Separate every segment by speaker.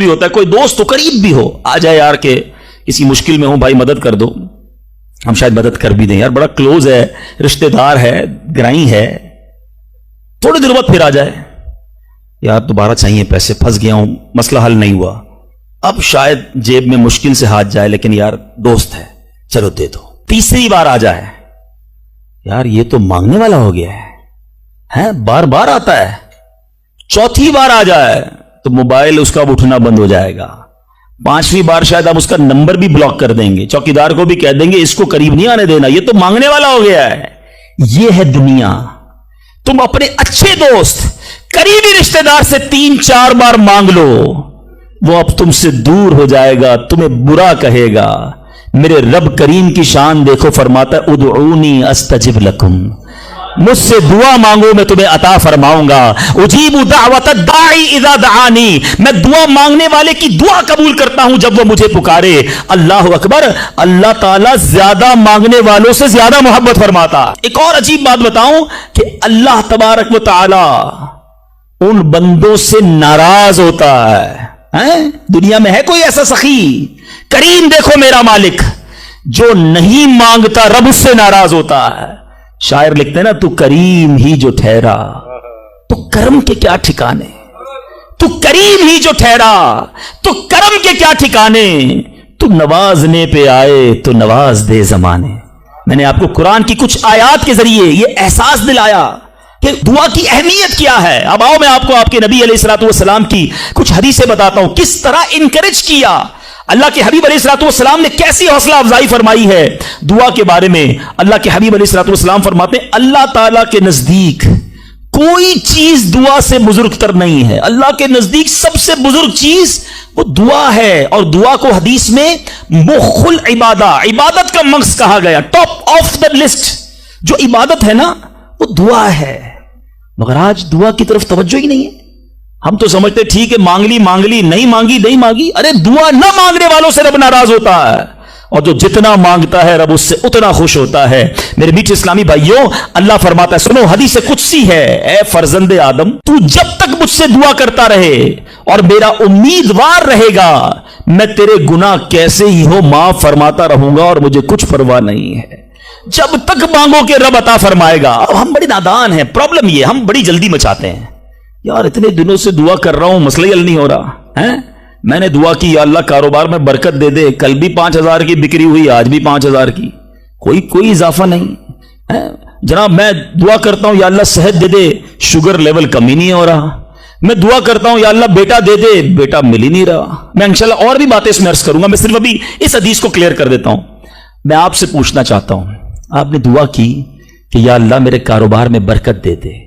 Speaker 1: भी होता है, कोई दोस्त हो करीब भी हो, आ जाए यार के किसी मुश्किल में हो भाई मदद कर दो, हम शायद मदद कर भी दें यार, बड़ा क्लोज है, रिश्तेदार है, ग्राई है, थोड़ी देर बाद फिर आ जाए यार दोबारा चाहिए पैसे, फंस गया हूं, मसला हल नहीं हुआ, अब शायद जेब में मुश्किल से हाथ जाए लेकिन यार दोस्त है चलो दे दो। तीसरी बार आ जाए यार ये तो मांगने वाला हो गया है बार बार आता है। चौथी बार आ जाए तो मोबाइल उसका उठना बंद हो जाएगा। पांचवी बार शायद आप उसका नंबर भी ब्लॉक कर देंगे, चौकीदार को भी कह देंगे इसको करीब नहीं आने देना, ये तो मांगने वाला हो गया है। ये है दुनिया। तुम अपने अच्छे दोस्त करीबी रिश्तेदार से 3-4 बार मांग लो, वो अब तुमसे दूर हो जाएगा, तुम्हें बुरा कहेगा। मेरे रब करीम की शान देखो, फरमाता है उदऊनी अस्तजिब लकुम, मुझसे दुआ मांगो मैं तुम्हें अता फरमाऊंगा। उजीबु दावत दाई इज़ा दआनी, मैं दुआ मांगने वाले की दुआ कबूल करता हूं जब वो मुझे पुकारे। अल्लाह अकबर, अल्लाह ताला ज्यादा मांगने वालों से ज्यादा मोहब्बत फरमाता। एक और अजीब बात बताऊं कि अल्लाह तबारक व तआला उन बंदों से नाराज होता है? दुनिया में है कोई ऐसा सखी? करीम देखो मेरा मालिक, जो नहीं मांगता रब उससे नाराज होता है। शायर लिखते हैं ना, तू करीम ही जो ठहरा तो कर्म के क्या ठिकाने, तू करीम ही जो ठहरा तो कर्म के क्या ठिकाने, तू नवाजने पे आए तो नवाज दे जमाने। मैंने आपको कुरान की कुछ आयात के जरिए ये एहसास दिलाया कि दुआ की अहमियत क्या है। अब आओ मैं आपको आपके नबी अलैहिस्सलातु वस्सलाम की कुछ हदीसें बताता हूं, किस तरह इनकरेज किया अल्लाह के हबीब अलैहिस्सलातु वस्सलाम ने, कैसी हौसला अफजाई फरमाई है दुआ के बारे में। अल्लाह के हबीब अलैहिस्सलातु वस्सलाम फरमाते हैं अल्लाह ताला के नजदीक कोई चीज दुआ से बुजुर्ग तर नहीं है। अल्लाह के नजदीक सबसे बुजुर्ग चीज वो दुआ है, और दुआ को हदीस में मुखुल इबादा, इबादत का मक्स कहा गया, टॉप ऑफ द लिस्ट जो इबादत है ना वो दुआ है। मगर आज दुआ की तरफ तवज्जो ही नहीं है। हम तो समझते ठीक है मांग ली, नहीं मांगी नहीं मांगी। अरे दुआ ना मांगने वालों से रब नाराज होता है, और जो जितना मांगता है रब उससे उतना खुश होता है। मेरे मीठे इस्लामी भाइयों, अल्लाह फरमाता है, सुनो हदीस कुदसी है, ए फर्जंदे आदम, तू जब तक मुझसे दुआ करता रहे और मेरा उम्मीदवार रहेगा, मैं तेरे गुनाह कैसे ही हो माफ फरमाता रहूंगा और मुझे कुछ परवाह नहीं है। जब तक मांगो के रब अता फरमाएगा। अब हम बड़े नादान हैं, प्रॉब्लम ये हम बड़ी जल्दी मचाते हैं। यार इतने दिनों से दुआ कर रहा हूं, मसला हल नहीं हो रहा है। मैंने दुआ की या अल्लाह कारोबार में बरकत दे दे, कल भी 5,000 की बिक्री हुई, आज भी 5,000 की, कोई इजाफा नहीं है। जनाब मैं दुआ करता हूं या अल्लाह सेहत दे दे, शुगर लेवल कम ही नहीं हो रहा। मैं दुआ करता हूं या अल्लाह बेटा दे दे, बेटा मिल ही नहीं रहा। मैं इंशाल्लाह और भी बातें इसमें अर्ज करूंगा, मैं सिर्फ अभी इस हदीस को क्लियर कर देता हूं। मैं आपसे पूछना चाहता हूं, आपने दुआ की कि या अल्लाह मेरे कारोबार में बरकत दे दे,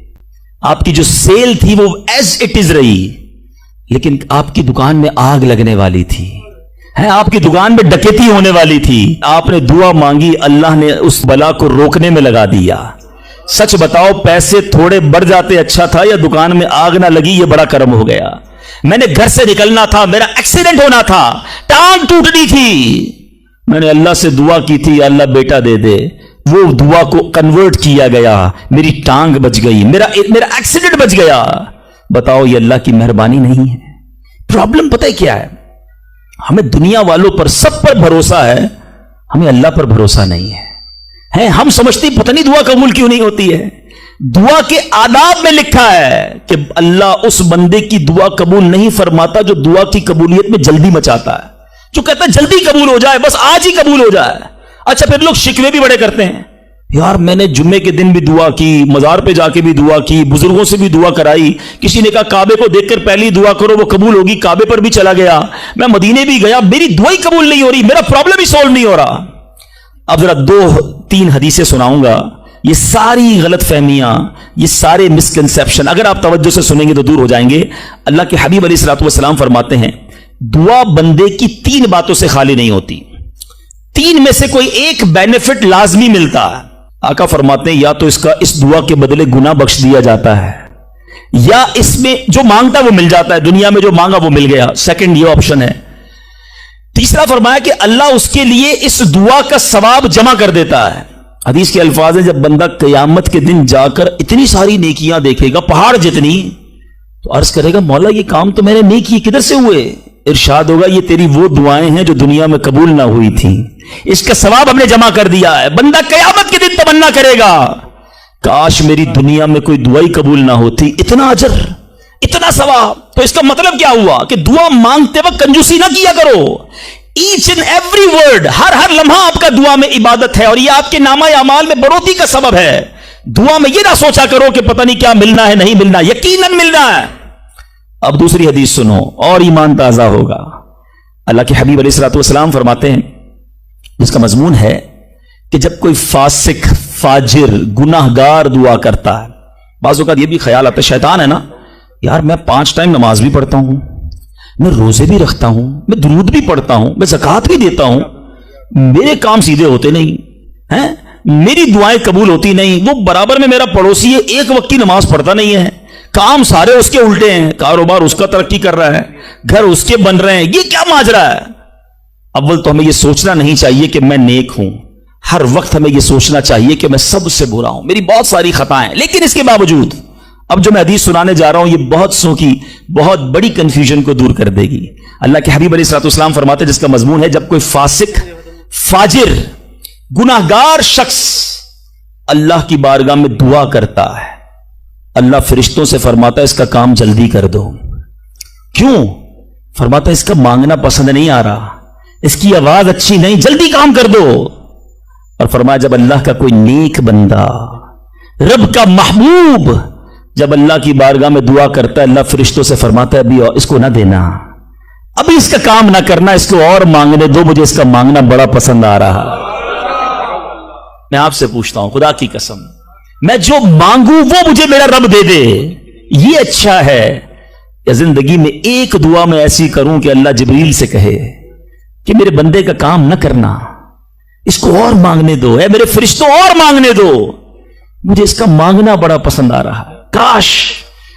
Speaker 1: आपकी जो सेल थी वो एज इट इज रही, लेकिन आपकी दुकान में आग लगने वाली थी, आपकी दुकान में डकैती होने वाली थी। आपने दुआ मांगी, अल्लाह ने उस बला को रोकने में लगा दिया। सच बताओ पैसे थोड़े बढ़ जाते अच्छा था, या दुकान में आग ना लगी ये बड़ा कर्म हो गया। मैंने घर से निकलना था, मेरा एक्सीडेंट होना था, टांग टूटनी थी, मैंने अल्लाह से दुआ की थी अल्लाह बेटा दे दे, वो दुआ को कन्वर्ट किया गया, मेरी टांग बच गई, मेरा एक्सीडेंट बच गया। बताओ ये अल्लाह की मेहरबानी नहीं है? प्रॉब्लम पता है क्या है, हमें दुनिया वालों पर सब पर भरोसा है, हमें अल्लाह पर भरोसा नहीं है। हम समझते पता नहीं दुआ कबूल क्यों नहीं होती है। दुआ के आदाब में लिखा है कि अल्लाह उस बंदे की दुआ कबूल नहीं फरमाता जो दुआ की कबूलियत में जल्दी मचाता है, जो कहता है जल्दी कबूल हो जाए, बस आज ही कबूल हो जाए। अच्छा फिर लोग शिकवे भी बड़े करते हैं, यार मैंने जुम्मे के दिन भी दुआ की, मजार पे जाके भी दुआ की, बुजुर्गों से भी दुआ कराई, किसी ने कहा काबे को देखकर पहली दुआ करो वो कबूल होगी, काबे पर भी चला गया, मैं मदीने भी गया, मेरी दुआ ही कबूल नहीं हो रही, मेरा प्रॉब्लम ही सॉल्व नहीं हो रहा। अब जरा 2-3 हदीसें सुनाऊंगा, ये सारी गलत फहमियां, ये सारे मिसकंसेप्शन अगर आप तवज्जो से सुनेंगे तो दूर हो जाएंगे। अल्लाह के हबीब अलैहिस्सलातु वस्सलाम फरमाते हैं दुआ बंदे की 3 बातों से खाली नहीं होती, 3 में से कोई एक बेनिफिट लाजमी मिलता है। आका फरमाते हैं या तो इसका इस दुआ के बदले गुनाह बख्श दिया जाता है, या इसमें जो मांगता वो मिल जाता है, दुनिया में जो मांगा वो मिल गया, सेकंड ये ऑप्शन है। तीसरा फरमाया कि अल्लाह उसके लिए इस दुआ का सवाब जमा कर देता है। हदीस के अल्फाज है जब बंदा क़यामत के दिन जाकर इतनी सारी नेकियां देखेगा पहाड़ जितनी, तो अर्ज करेगा मौला ये काम तो मैंने नहीं किए, किधर से हुए? इरशाद होगा ये तेरी वो दुआएं हैं जो दुनिया में कबूल ना हुई थी, इसका सवाब हमने जमा कर दिया है। बंदा कयामत के दिन तमन्ना करेगा काश मेरी दुनिया में कोई दुआ ही कबूल ना होती, इतना अजर, इतना सवाब। तो इसका मतलब क्या हुआ कि दुआ मांगते वक्त कंजूसी ना किया करो। ईच एंड एवरी वर्ड, हर लम्हा आपका दुआ में इबादत है, और यह आपके नामा अमाल में बढ़ोतरी का सबब है। दुआ में यह ना सोचा करो कि पता नहीं क्या मिलना है, नहीं मिलना, यकीनन मिलना है। अब दूसरी हदीस सुनो और ईमान ताजा होगा। अल्लाह के हबीब अलैहिस्सलाम फरमाते हैं, जिसका मजमून है कि जब कोई फासिक, फाजिर, गुनाहगार दुआ करता है, बाज़ औक़ात ये भी ख्याल आता है शैतान है ना, यार मैं 5 टाइम नमाज भी पढ़ता हूं, मैं रोजे भी रखता हूं, मैं दुरूद भी पढ़ता हूं, मैं ज़कात भी देता हूं, मेरे काम सीधे होते नहीं हैं, मेरी दुआएं कबूल होती नहीं। वो बराबर में मेरा पड़ोसी है, एक वक्त की नमाज पढ़ता नहीं है, काम सारे उसके उल्टे हैं, कारोबार उसका तरक्की कर रहा है, घर उसके बन रहे हैं, ये क्या माजरा है। अव्वल तो हमें यह सोचना नहीं चाहिए कि मैं नेक हूं, हर वक्त हमें यह सोचना चाहिए कि मैं सबसे बुरा हूं, मेरी बहुत सारी खताएं। लेकिन इसके बावजूद अब जो मैं हदीस सुनाने जा रहा हूं, यह बहुत सौ की बहुत बड़ी कंफ्यूजन को दूर कर देगी। अल्लाह के हबीब अलैहिस्सलाम फरमाते, जिसका मजमून है, जब कोई फासिक, फाजिर, गुनाहगार शख्स अल्लाह की बारगाह में दुआ करता है, अल्लाह फरिश्तों से फरमाता है इसका काम जल्दी कर दो। क्यों? फरमाता है इसका मांगना पसंद नहीं आ रहा, इसकी आवाज अच्छी नहीं, जल्दी काम कर दो। और फरमाया जब अल्लाह का कोई नेक बंदा, रब का महबूब, जब अल्लाह की बारगाह में दुआ करता है, अल्लाह फरिश्तों से फरमाता है अभी इसको ना देना, अभी इसका काम ना करना, इसको और मांगने दो, मुझे इसका मांगना बड़ा पसंद आ रहा। मैं आपसे पूछता हूं खुदा की कसम, मैं जो मांगू वो मुझे मेरा रब दे दे, ये अच्छा है, या जिंदगी में एक दुआ में ऐसी करूं कि अल्लाह जिब्रील से कहे कि मेरे बंदे का काम न करना, इसको और मांगने दो, है मेरे फरिश्तों और मांगने दो, मुझे इसका मांगना बड़ा पसंद आ रहा है। काश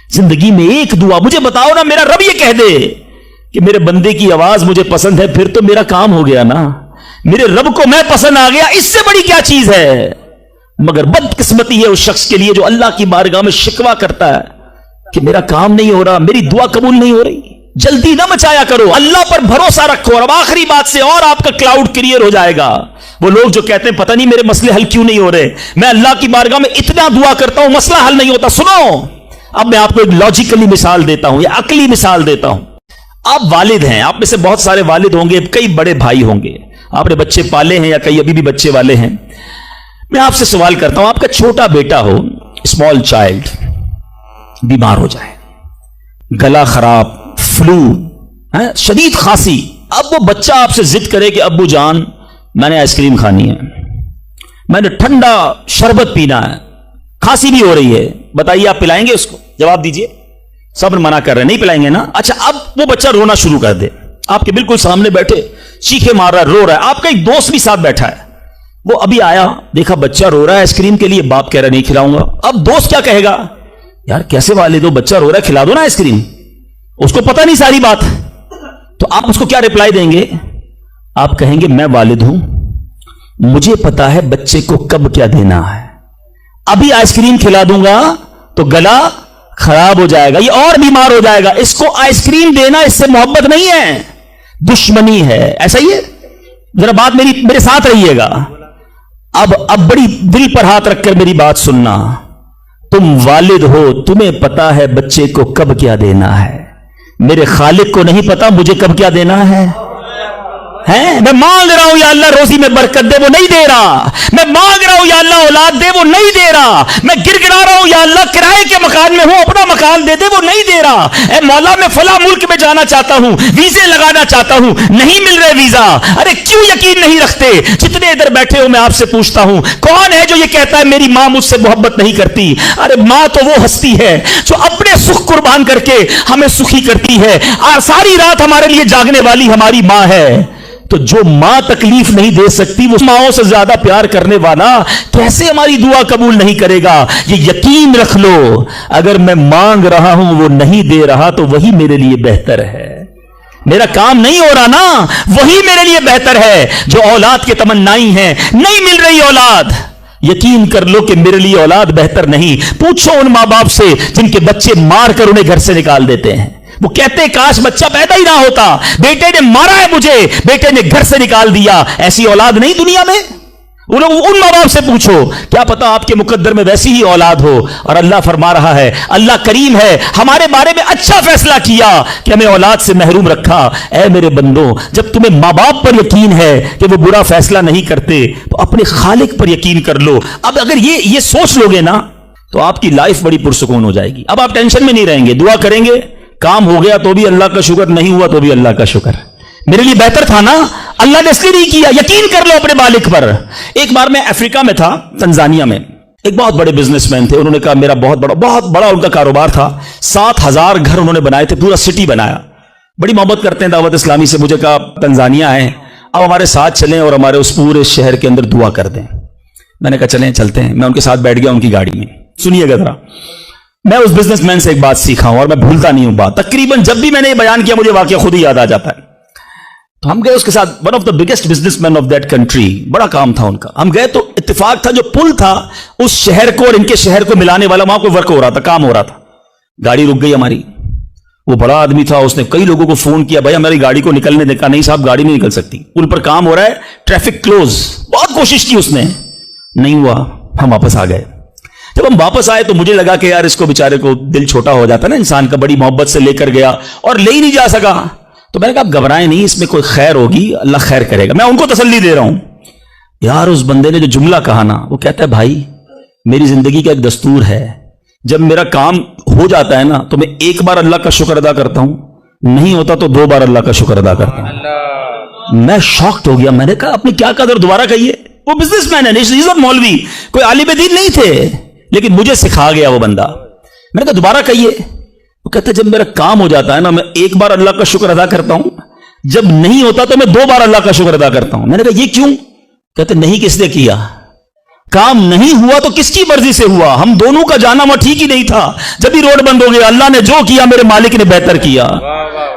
Speaker 1: जिंदगी में एक दुआ, मुझे बताओ ना, मेरा रब ये कह दे कि मेरे बंदे की आवाज मुझे पसंद है, फिर तो मेरा काम हो गया ना, मेरे रब को मैं पसंद आ गया, इससे बड़ी क्या चीज है। मगर बदकिस्मती है उस शख्स के लिए जो अल्लाह की बारगाह में शिकवा करता है कि मेरा काम नहीं हो रहा, मेरी दुआ कबूल नहीं हो रही। जल्दी ना मचाया करो, अल्लाह पर भरोसा रखो। और अब आखिरी बात से और आपका क्लाउड क्लियर हो जाएगा। वो लोग जो कहते हैं पता नहीं मेरे मसले हल क्यों नहीं हो रहे, मैं अल्लाह की बारगाह में इतना दुआ करता हूं, मसला हल नहीं होता। सुनो, अब मैं आपको एक लॉजिकली मिसाल देता हूं, या अकली मिसाल देता हूं। आप वालिद हैं, आप में से बहुत सारे वालिद होंगे, कई बड़े भाई होंगे, आपने बच्चे पाले हैं या कई अभी भी बच्चे वाले हैं। मैं आपसे सवाल करता हूं, आपका छोटा बेटा हो, स्मॉल चाइल्ड, बीमार हो जाए, गला खराब, फ्लू है, शदीद खांसी, अब वो बच्चा आपसे जिद करे कि अब्बू जान मैंने आइसक्रीम खानी है, मैंने ठंडा शरबत पीना है, खांसी भी हो रही है, बताइए आप पिलाएंगे उसको? जवाब दीजिए। सब मना कर रहे हैं, नहीं पिलाएंगे ना। अच्छा, अब वो बच्चा रोना शुरू कर दे, आपके बिल्कुल सामने बैठे, चीखे मार रहा है, रो रहा है, आपका एक दोस्त भी साथ बैठा है, वो अभी आया, देखा बच्चा रो रहा है आइसक्रीम के लिए, बाप कह रहा है नहीं खिलाऊंगा। अब दोस्त क्या कहेगा, यार कैसे वाले दो, बच्चा रो रहा है, खिला दो ना आइसक्रीम। उसको पता नहीं सारी बात, तो आप उसको क्या रिप्लाई देंगे? आप कहेंगे मैं वालिद हूं, मुझे पता है बच्चे को कब क्या देना है, अभी आइसक्रीम खिला दूंगा तो गला खराब हो जाएगा, ये और बीमार हो जाएगा, इसको आइसक्रीम देना इससे मोहब्बत नहीं है, दुश्मनी है। ऐसा ही है, जरा बात मेरे साथ रहिएगा। अब बड़ी दिल पर हाथ रखकर मेरी बात सुनना, तुम वालिद हो, तुम्हें पता है बच्चे को कब क्या देना है, मेरे खालिक को नहीं पता मुझे कब क्या देना है। मैं मांग रहा हूं या अल्लाह रोजी में बरकत दे, वो नहीं दे रहा। मैं मांग रहा हूं या अल्लाह औलाद दे, वो नहीं दे रहा। मैं गिड़गिड़ा रहा हूं या अल्लाह किराए के मकान में हूं, अपना मकान दे दे, वो नहीं दे रहा। ए मौला, मैं फला मुल्क में जाना चाहता हूं, वीजे लगाना चाहता हूं, नहीं मिल रहे वीजा। अरे क्यों यकीन नहीं रखते? जितने इधर बैठे हो मैं आपसे पूछता हूं, कौन है जो ये कहता है मेरी मां मुझसे मोहब्बत नहीं करती? अरे मां तो वो हस्ती है जो अपने सुख कुर्बान करके हमें सुखी करती है, और सारी रात हमारे लिए जागने वाली हमारी मां है। तो जो मां तकलीफ नहीं दे सकती, वो माओं से ज्यादा प्यार करने वाला कैसे हमारी दुआ कबूल नहीं करेगा? ये यकीन रख लो, अगर मैं मांग रहा हूं वो नहीं दे रहा तो वही मेरे लिए बेहतर है। मेरा काम नहीं हो रहा ना, वही मेरे लिए बेहतर है। जो औलाद की तमन्नाई है, नहीं मिल रही औलाद, यकीन कर लो कि मेरे लिए औलाद बेहतर नहीं। पूछो उन मां बाप से जिनके बच्चे मार कर उन्हें घर से निकाल देते हैं, وہ کہتے काश बच्चा पैदा ही ना होता, बेटे ने मारा है मुझे, बेटे ने घर से निकाल दिया। ऐसी औलाद नहीं दुनिया में। उन माँ बाप से पूछो, क्या पता आपके मुकद्दर में वैसी ही औलाद हो। और अल्लाह फरमा रहा है, अल्लाह करीम है, हमारे बारे में अच्छा फैसला किया कि हमें औलाद से महरूम रखा। ऐ मेरे बंदो, जब तुम्हें माँ बाप पर यकीन है कि वो बुरा फैसला नहीं करते, तो अपने खालिक पर यकीन कर लो। अब अगर ये सोच लोगे ना, तो आपकी लाइफ बड़ी पुरसुकून हो जाएगी। अब आप टेंशन में नहीं रहेंगे, दुआ करेंगे, काम हो गया तो भी अल्लाह का शुक्र, नहीं हुआ तो भी अल्लाह का शुक्र। मेरे लिए बेहतर था ना, अल्लाह ने इसलिए नहीं किया। यकीन कर लो अपने मालिक पर। एक बार मैं अफ्रीका में था, तंजानिया में, एक बहुत बड़े बिजनेसमैन थे। उन्होंने कहा, मेरा बहुत बड़ा उनका कारोबार था। 7,000 घर उन्होंने बनाए थे, पूरा सिटी बनाया। बड़ी मोहब्बत करते हैं दावत इस्लामी से। मुझे कहा, तंजानिया है, अब हमारे साथ चलें और हमारे उस पूरे शहर के अंदर दुआ कर दें। मैंने कहा चलें, चलते हैं। मैं उनके साथ बैठ गया उनकी गाड़ी में। सुनिएगा जरा, मैं उस बिजनेसमैन से एक बात सीखा हूं और मैं भूलता नहीं हूं बात। तकरीबन जब भी मैंने ये बयान किया, मुझे वाकया खुद ही याद आ जाता है। तो हम गए उसके साथ, one of the biggest businessman of that country, बड़ा काम था उनका। हम गए तो इत्तेफाक था, जो पुल था उस शहर को और इनके शहर को मिलाने वाला, वहां कोई वर्क हो रहा था, काम हो रहा था। गाड़ी रुक गई हमारी। वो बड़ा आदमी था, उसने कई लोगों को फोन किया, भाई हमारी गाड़ी को निकलने देखा। नहीं साहब, गाड़ी नहीं निकल सकती, पुल पर काम हो रहा है, ट्रैफिक क्लोज। बहुत कोशिश की उसने, नहीं हुआ। हम वापस आ गए। जब हम वापस आए तो मुझे लगा कि यार इसको बेचारे को दिल छोटा हो जाता ना इंसान का, बड़ी मोहब्बत से लेकर गया और ले ही नहीं जा सका। तो मैंने कहा, घबराएं नहीं, इसमें कोई खैर होगी, अल्लाह खैर करेगा। मैं उनको तसल्ली दे रहा हूं। यार उस बंदे ने जो जुमला कहा ना, वो कहता है, भाई मेरी जिंदगी का एक दस्तूर है, जब मेरा काम हो जाता है ना तो मैं एक बार अल्लाह का शुक्र अदा करता हूं, नहीं होता तो 2 बार अल्लाह का शुक्र अदा करता हूं। मैं शॉक्ड हो गया। मैंने कहा, आपने क्या कदर, दोबारा कहिए। वो बिजनेसमैन है, इज्जत मौलवी, कोई आलिम दीन नहीं थे, लेकिन मुझे सिखा गया वो बंदा। मैंने कहा, दोबारा कहिए। वो कहता है, जब मेरा काम हो जाता है ना, मैं एक बार अल्लाह का शुक्र अदा करता हूं, जब नहीं होता तो मैं 2 बार अल्लाह का शुक्र अदा करता हूं। मैंने कहा, ये क्यों? कहते, नहीं किसने किया, काम नहीं हुआ तो किसकी मर्जी से हुआ, हम दोनों का जाना वहां ठीक ही नहीं था। जब भी रोड बंद हो गया, अल्लाह ने जो किया मेरे मालिक ने बेहतर किया।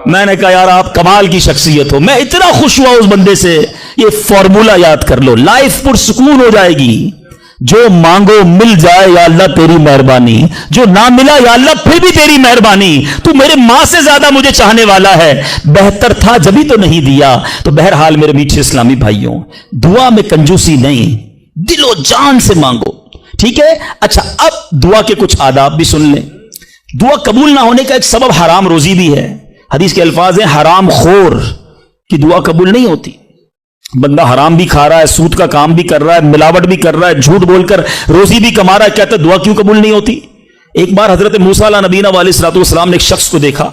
Speaker 1: मैंने कहा, यार आप कमाल की शख्सियत हो। मैं इतना खुश हुआ उस बंदे से। ये फॉर्मूला याद कर लो, लाइफ पुरसुकून हो जाएगी। जो मांगो मिल जाए, या अल्लाह तेरी मेहरबानी, जो ना मिला या अल्लाह फिर भी तेरी मेहरबानी। तू मेरे मां से ज्यादा मुझे चाहने वाला है, बेहतर था जब ही तो नहीं दिया। तो बहरहाल मेरे मीठे इस्लामी भाइयों, दुआ में कंजूसी नहीं, दिलो जान से मांगो, ठीक है। अच्छा, अब दुआ के कुछ आदाब भी सुन लें। दुआ कबूल ना होने का एक सबब हराम रोजी भी है। हदीस के अल्फाज हैं, हराम खोर की दुआ कबूल नहीं होती। बंदा हराम भी खा रहा है, सूद का काम भी कर रहा है, मिलावट भी कर रहा है, झूठ बोलकर रोजी भी कमा रहा है, कहता है दुआ क्यों कबूल नहीं होती। एक बार हजरत मूसा अला नबीना अलैहिस्सलाम ने एक शख्स को देखा,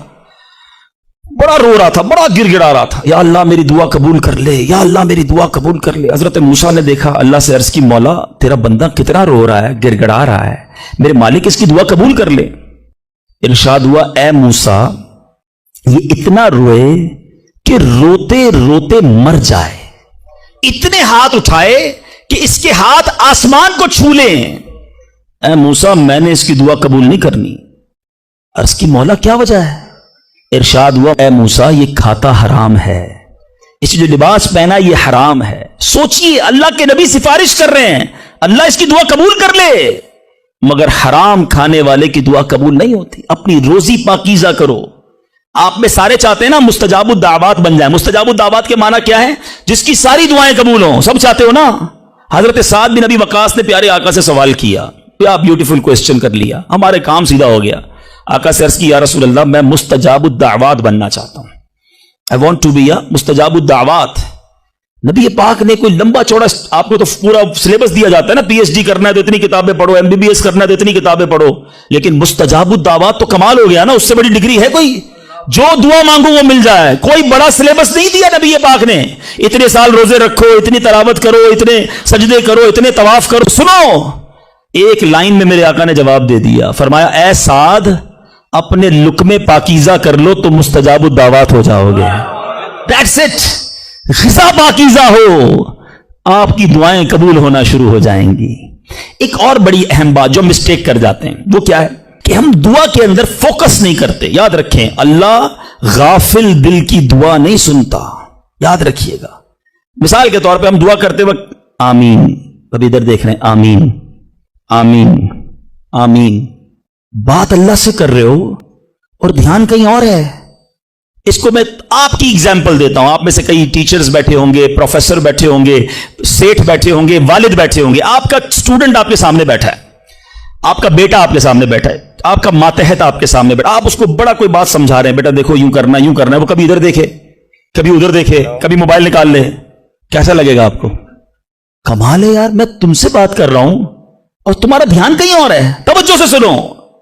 Speaker 1: बड़ा रो रहा था, बड़ा गिड़गिड़ा रहा था, या अल्लाह मेरी दुआ कबूल कर ले, या अल्लाह मेरी दुआ कबूल कर ले। हजरत मूसा ने देखा, अल्लाह से अर्ज की, मौला तेरा बंदा कितना रो रहा है, गिड़गिड़ा रहा है, मेरे मालिक इसकी दुआ कबूल कर ले। इरशाद हुआ, ए मूसा ये इतना रोए कि रोते रोते मर जाए, इतने हाथ उठाए कि इसके हाथ आसमान को छू ले। ए मूसा मैंने इसकी दुआ कबूल नहीं करनी। अर्ज की, मौला क्या वजह है? इरशाद हुआ, ए मूसा ये खाता हराम है, इसे जो लिबास पहना ये हराम है। सोचिए, अल्लाह के नबी सिफारिश कर रहे हैं, अल्लाह इसकी दुआ कबूल कर ले, मगर हराम खाने वाले की दुआ कबूल नहीं होती। अपनी रोजी पाकीज़ा करो। आप में सारे चाहते हैं ना मुस्तजाबुद दावत बन जाए। मुस्तजाबुद दावत के माना क्या है? जिसकी सारी दुआएं कबूल हों, सब चाहते हो ना। हजरत साद बिन नबी वकास ने प्यारे आका से सवाल किया, क्या ब्यूटीफुल क्वेश्चन कर लिया, हमारे काम सीधा हो गया। आका से अर्ज की, या रसूल अल्लाह मैं मुस्तजाबुद दावत बनना चाहता हूं, I want to be a मुस्तजाबुद दावत। नबी पाक ने कोई लंबा चौड़ा, आपको तो पूरा सिलेबस दिया जाता है ना, पीएचडी करना है तो इतनी किताबें पढ़ो, एमबीबीएस करना है तो इतनी किताबें पढ़ो, लेकिन मुस्तजाबुद दावत तो कमाल हो गया ना, उससे बड़ी डिग्री है कोई? जो दुआ मांगो वो मिल जाए। कोई बड़ा सिलेबस नहीं दिया नबी पाक ने, इतने साल रोजे रखो, इतनी तलावत करो, इतने सजदे करो, इतने तवाफ करो। सुनो, एक लाइन में मेरे आका ने जवाब दे दिया, फरमाया, ए साद अपने लुक्मे पाकीज़ा कर लो तो मुस्तजाबुद दावत हो जाओगे। That's it. ग़िज़ा पाकीज़ा हो, आपकी दुआएं कबूल होना शुरू हो जाएंगी। एक और बड़ी अहम बात जो मिस्टेक कर जाते हैं वो क्या है कि हम दुआ के अंदर फोकस नहीं करते। याद रखें, अल्लाह गाफिल दिल की दुआ नहीं सुनता, याद रखिएगा। मिसाल के तौर पे हम दुआ करते वक्त आमीन, अभी इधर देख रहे हैं, आमीन आमीन आमीन, बात अल्लाह से कर रहे हो और ध्यान कहीं और है। اس کو میں آپ کی ایگزامپل دیتا ہوں. آپ میں سے کئی ٹیچرز بیٹھے ہوں گے, پروفیسر بیٹھے ہوں گے, سیٹھ بیٹھے ہوں گے, والد بیٹھے ہوں گے. آپ کا اسٹوڈنٹ آپ کے سامنے بیٹھا ہے, آپ کا بیٹا آپ کے سامنے بیٹھا ہے, آپ کا ماتحت آپ کے سامنے بیٹھا, آپ اس کو بڑا کوئی بات سمجھا رہے ہیں, بیٹا دیکھو یوں کرنا یوں کرنا ہے. وہ کبھی ادھر دیکھے, کبھی ادھر دیکھے, کبھی موبائل نکال لے. کیسا لگے گا آپ کو؟ کمال ہے یار, میں تم سے بات کر رہا ہوں اور تمہارا دھیان کہیں اور ہے. توجہ سے سنو.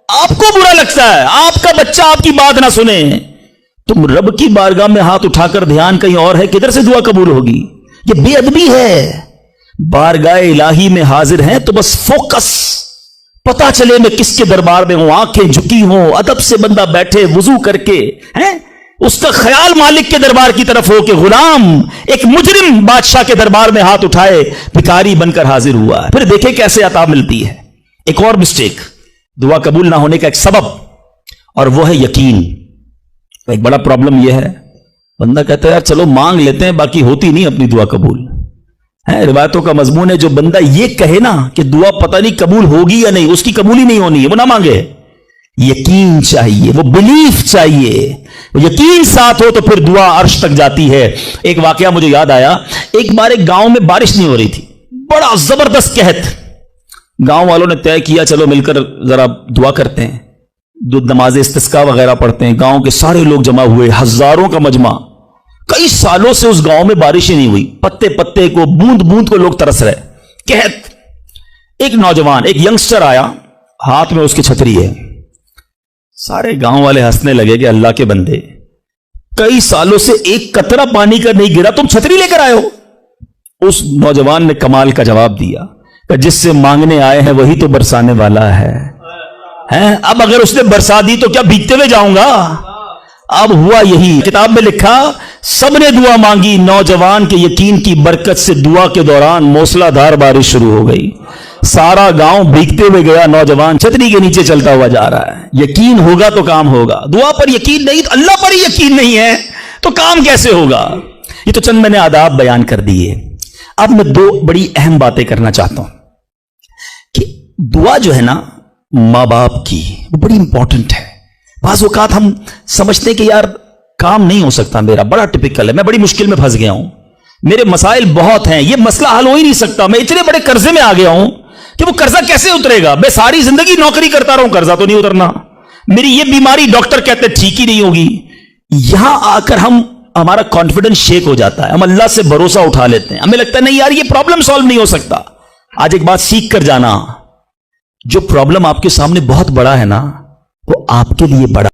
Speaker 1: آپ کو برا لگتا ہے آپ کا بچہ آپ کی بات نہ سنے. تم رب کی بارگاہ میں ہاتھ اٹھا کر دھیان کہیں اور ہے, کدھر سے دعا قبول ہوگی؟ یہ بے ادبی ہے. بارگاہ الہی میں حاضر ہیں تو بس فوکس, پتا چلے میں کس کے دربار میں ہوں, آنکھیں جھکی ہوں, ادب سے بندہ بیٹھے وضو کر کے, ہیں اس کا خیال مالک کے دربار کی طرف ہو کہ غلام ایک مجرم بادشاہ کے دربار میں ہاتھ اٹھائے, بھکاری بن کر حاضر ہوا ہے. پھر دیکھیں کیسے عطا ملتی ہے. ایک اور مسٹیک, دعا قبول نہ ہونے کا ایک سبب, اور وہ ہے یقین. ایک بڑا پرابلم یہ ہے, بندہ کہتا ہے یار چلو مانگ لیتے ہیں, باقی ہوتی نہیں اپنی دعا قبول. روایتوں کا مضمون ہے جو بندہ یہ کہے نا کہ دعا پتہ نہیں قبول ہوگی یا نہیں, اس کی قبول ہی نہیں ہونی ہے, وہ نہ مانگے. یقین چاہیے, وہ بلیف چاہیے. یقین ساتھ ہو تو پھر دعا عرش تک جاتی ہے. ایک واقعہ مجھے یاد آیا. ایک بار ایک گاؤں میں بارش نہیں ہو رہی تھی, بڑا زبردست قحط. گاؤں والوں نے طے کیا چلو مل کر ذرا دعا کرتے ہیں, نماز استسقاء وغیرہ پڑھتے ہیں. گاؤں کے سارے لوگ جمع ہوئے, ہزاروں کا مجمع. کئی سالوں سے اس گاؤں میں بارش ہی نہیں ہوئی, پتے پتے کو, بوند بوند کو لوگ ترس رہے, قحط. ایک نوجوان, ایک ینگسٹر آیا, ہاتھ میں اس کی چھتری ہے. سارے گاؤں والے ہنسنے لگے کہ اللہ کے بندے, کئی سالوں سے ایک قطرہ پانی کا نہیں گرا, تم چھتری لے کر آئے ہو. اس نوجوان نے کمال کا جواب دیا کہ جس سے مانگنے آئے ہیں وہی تو برسانے والا ہے. اب اگر اس نے برسا دی تو کیا بھیگتے ہوئے جاؤں گا؟ اب ہوا یہی. کتاب میں لکھا سب نے دعا مانگی, نوجوان کے یقین کی برکت سے دعا کے دوران موسلا دھار بارش شروع ہو گئی. سارا گاؤں بھیگتے ہوئے گیا, نوجوان چھتری کے نیچے چلتا ہوا جا رہا ہے. یقین ہوگا تو کام ہوگا. دعا پر یقین نہیں تو اللہ پر ہی یقین نہیں ہے تو کام کیسے ہوگا؟ یہ تو چند میں نے آداب بیان کر دیے. اب میں دو بڑی اہم باتیں کرنا چاہتا ہوں کہ دعا جو ہے نا ماں باپ کی, وہ بڑی امپورٹنٹ ہے. بعض اوقات ہم سمجھتے ہیں کہ یار کام نہیں ہو سکتا میرا, بڑا ٹپیکل ہے, میں بڑی مشکل میں پھنس گیا ہوں, میرے مسائل بہت ہیں, یہ مسئلہ حل ہو ہی نہیں سکتا, میں اتنے بڑے قرضے میں آ گیا ہوں کہ وہ قرضہ کیسے اترے گا؟ میں ساری زندگی نوکری کرتا رہا ہوں, قرضہ تو نہیں اترنا. میری یہ بیماری ڈاکٹر کہتے ٹھیک ہی نہیں ہوگی. یہاں آ کر ہمارا کانفیڈنس شیک ہو جاتا ہے, ہم اللہ سے بھروسہ اٹھا لیتے ہیں, ہمیں لگتا ہے نہیں یار یہ پرابلم سالو نہیں ہو سکتا. آج ایک بات سیکھ کر جانا, جو پرابلم آپ کے سامنے بہت بڑا ہے نا, وہ آپ کے لیے بڑا